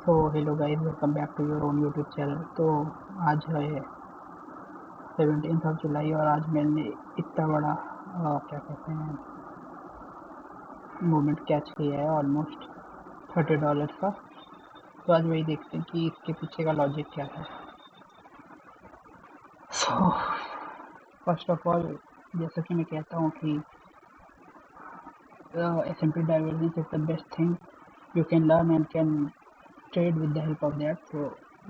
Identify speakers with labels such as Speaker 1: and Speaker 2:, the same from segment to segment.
Speaker 1: तो hello guys, welcome back to your own YouTube channel. तो आज है 17 जुलाई और आज मैंने इतना बड़ा क्या कहते हैं मूवमेंट कैच किया है, ऑलमोस्ट $30 का। तो आज वही देखते हैं कि इसके पीछे का लॉजिक क्या है। सो फर्स्ट ऑफ ऑल, जैसा कि मैं कहता हूँ कि S&P divergence is the best thing you can learn and can trade with the help of that. So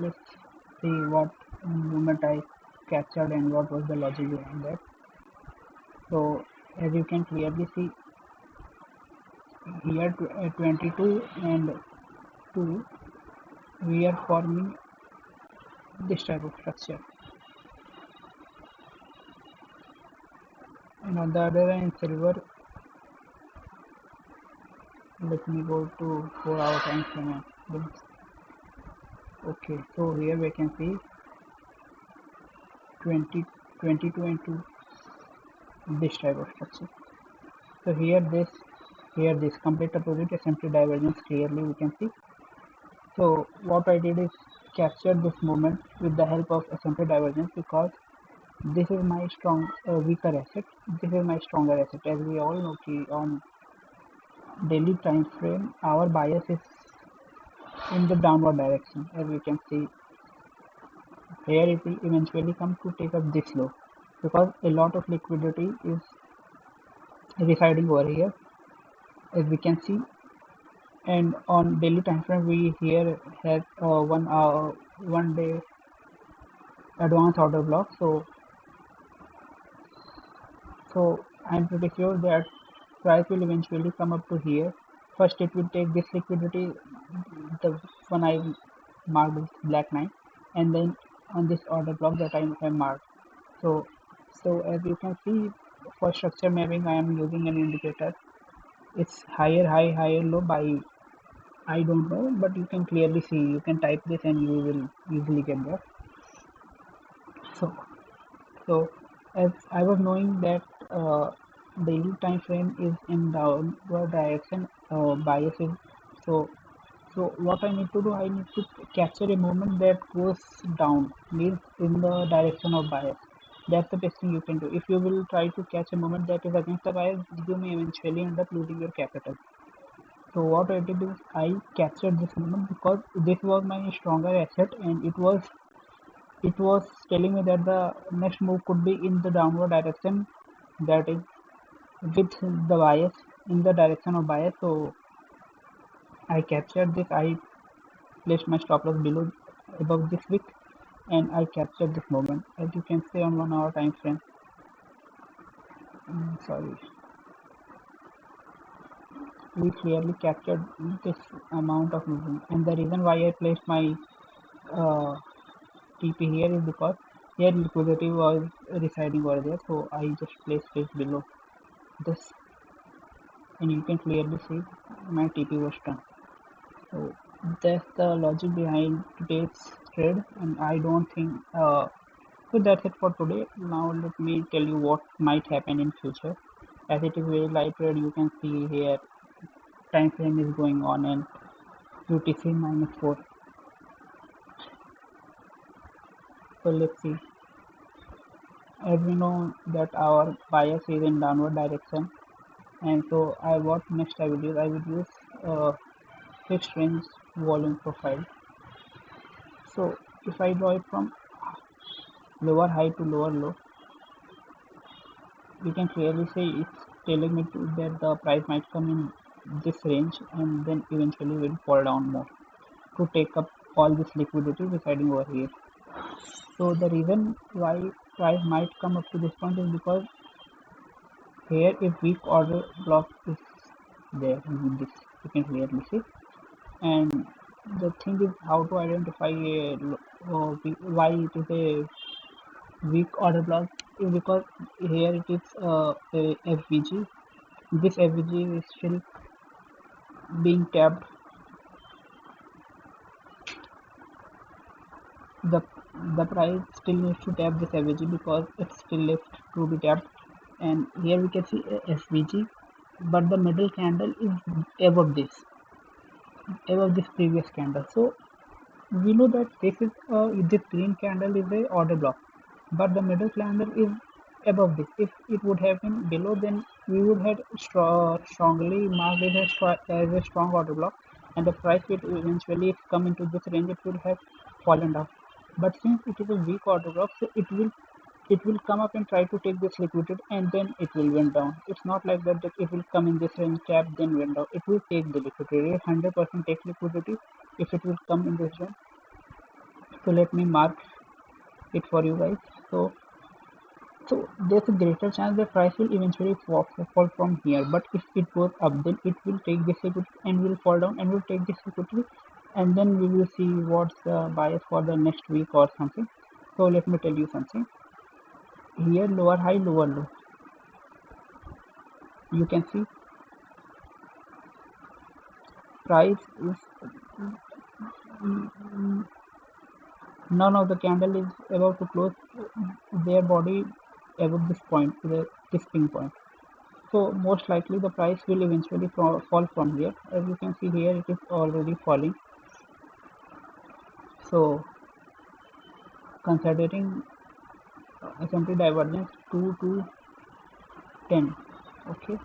Speaker 1: let's see what movement I captured and what was the logic behind that. So as you can clearly see here, 22 and 2, we are forming this type of structure, and on the other end silver, let me go to 4 hour time frame. Okay, so here we can see 20 22 and 2, this type of structure. So here this complete opposite S&P divergence clearly we can see. So what I did is capture this movement with the help of S&P divergence, because this is my weaker asset. This is my stronger asset. As we all know, on daily time frame, our bias is in the downward direction. As we can see here, it will eventually come to take up this low, because a lot of liquidity is residing over here, as we can see. And on daily time frame, we here have 1 day advance order block. So I'm pretty sure that price will eventually come up to here. First it will take this liquidity, the one I marked with black line, and then on this order block that I have marked. So as you can see, for structure mapping I am using an indicator. It's higher high, higher low by, I don't know, but you can clearly see. You can type this and you will easily get there. So as I was knowing that daily time frame is in downward direction, bias is, so what I need to do, I need to capture a movement that goes down, means in the direction of bias. That's the best thing you can do. If you will try to catch a movement that is against the bias, you may eventually end up losing your capital. So what I did is I captured this movement because this was my stronger asset, and it was telling me that the next move could be in the downward direction, that is with the bias, in the direction of bias. So I captured this. I placed my stop loss below, above this wick, and I captured this moment, as you can see on 1 hour time frame. Sorry, we clearly captured this amount of movement, and the reason why I placed my uh, TP here is because here liquidity was residing over there, so I just placed it below this, and you can clearly see my TP was done. So that's the logic behind today's trade, and I don't think so. That's it for today. Now let me tell you what might happen in future. As it is very light trade, you can see here time frame is going on and UTC -4. So let's see. As we know that our bias is in downward direction, and so what next I will use fixed range volume profile. So if I draw it from lower high to lower low, you can clearly see it's telling me that the price might come in this range and then eventually will fall down more to take up all this liquidity residing over here. So the reason why price might come up to this point is because here a weak order block is there in this, you can clearly see. And the thing is how to identify why it is a weak order block is because here it is a FVG. This FVG is still being tapped. The price still needs to tap this FVG because it's still left to be tapped. And here we can see a SVG, but the middle candle is above this previous candle. So we know that this green candle is a order block, but the middle candle is above this. If it would have been below, then we would have strongly marked it as a strong order block, and the price will eventually come into this range. It will have fallen down. But since it is a weak order block, so it will come up and try to take this liquidity, and then it will went down. It's not like that it will come in this range cap then went down. It will take the liquidity. 100% take liquidity if it will come in this range. So let me mark it for you guys. So there's a greater chance the price will eventually fall from here. But if it goes up, then it will take this liquidity and will fall down and will take this liquidity, and then we will see what's the bias for the next week or something. So let me tell you something. Here lower high, lower low. You can see price is none of the candle is about to close their body above this point, this pin point. So most likely the price will eventually fall from here. As you can see here, it is already falling. So considering S&P divergence 2 to 10, okay,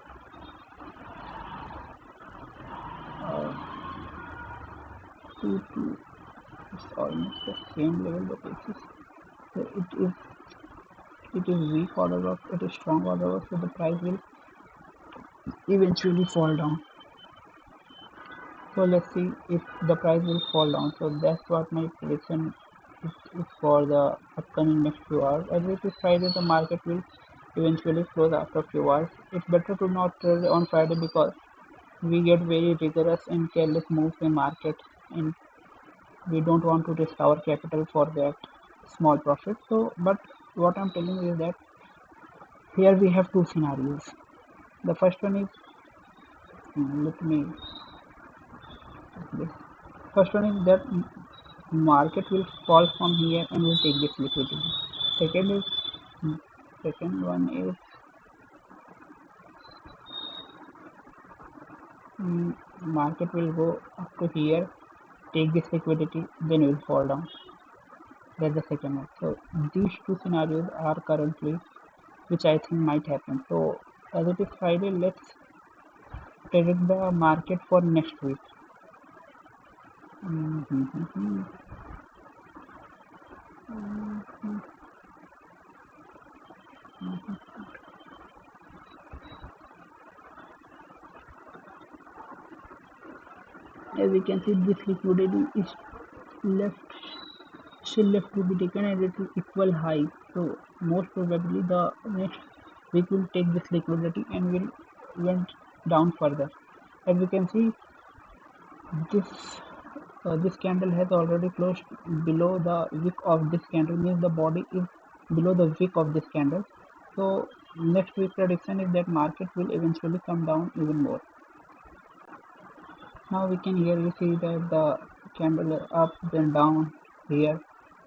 Speaker 1: 2 to, it's almost the same level, but so it is weak order work, it is strong order work, so the price will eventually fall down. So let's see if the price will fall down. So that's what my prediction is for the upcoming next few hours. As it is Friday, the market will eventually close after a few hours. It's better to not trade on Friday because we get very rigorous and careless moves in market, and we don't want to risk our capital for that small profit. So, but what I'm telling you is that here we have two scenarios. The first one is, let me this. First one is that market will fall from here and will take this liquidity. Second is second one is market will go up to here, take this liquidity, then will fall down. That's the second one. So these two scenarios are currently which I think might happen. So as it is Friday, let's predict the market for next week. Mhm. As we can see, this liquidity is left still left to be taken and it will equal high. So most probably the next week will take this liquidity and will went down further. As we can see, this this candle has already closed below the wick of this candle, means the body is below the wick of this candle. So next week prediction is that market will eventually come down even more. Now we can here you see that the candle are up then down, here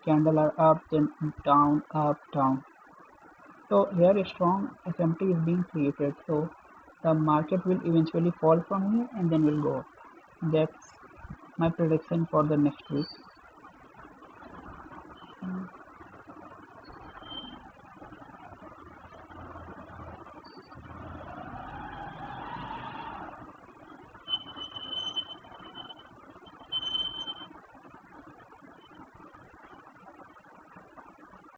Speaker 1: candle are up then down, up down. So here a strong SMT is being created, so the market will eventually fall from here and then will go up. That's my prediction for the next week.